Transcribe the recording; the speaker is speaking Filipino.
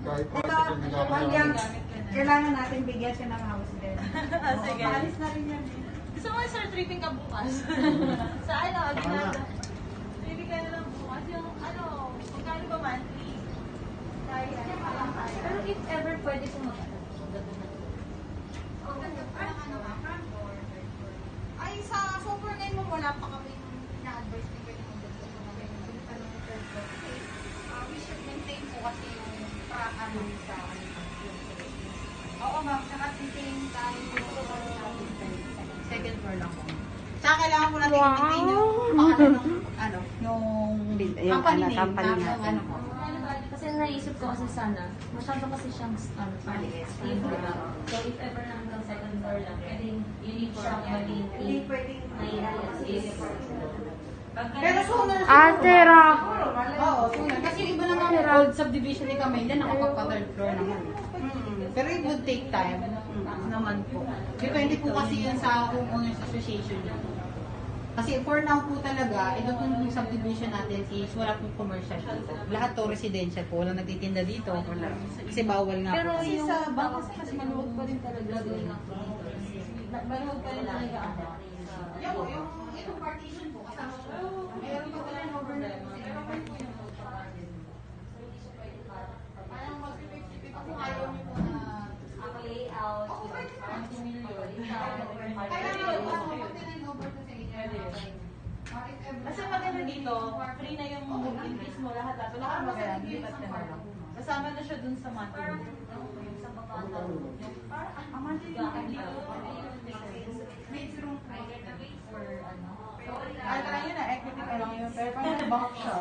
Kahit Ito, practical na pag kaya. yan, kailangan natin bigyan siya ng house din. Sige. Paalis na rin yan. Gusto mo sir, tripping ka bukas? Sa ano, Aguinaldo? Tripping ka na lang bukas. Yung ano, magkano ba monthly? Pero if ever pwede kong Ay, sa software ngayon mo, wala pa kami na-advise na ganyan mo dito. We should maintain po kasi yung ano sa Oo ma'am, saka maintain tayo second floor lang po. Saka kailangan mo natin i-maintain yung yung company name. Ano po. Kasi naisip ko kasi sana, masyado kasi siyang Maliit. stable. So if ever na hanggang second floor lang, pwedeng yun siyang Hindi mag-maintain. pwedeng Pag Pero sooner Tera. Oo, sooner. Kasi iba naman old subdivision ni Camellia, nakapagpa-third floor naman. Pero it would take time naman po. Depende po kasi yan sa homeowners association niya. Kasi for now po talaga, ito po yung subdivision natin is wala pong commercial dito. Lahat to residential po. Walang nagtitinda dito. Wala. Kasi bawal nga Pero po. yung sa bangkas kasi maluwag pa rin talaga doon. Maluwag pa rin talaga ano. Yung itong partition po, kasama po. Meron pa tayo over na. Meron pa po yung parang mag-50-50 pa kung ayaw niyo po na ang layout, Oo, pwede pa. ang sinilyo, Kaya nga po, mag-10 over to sa inyo. Kasi maganda dito, free na yung in case mo lahat. Wala kang magalang, lipat ka na lang. Kasama na siya dun sa monthly. yung sa baba na Ang monthly dito, Maid's room po. for ano. yun na, equity pa lang yun. Pero parang nabahak siya.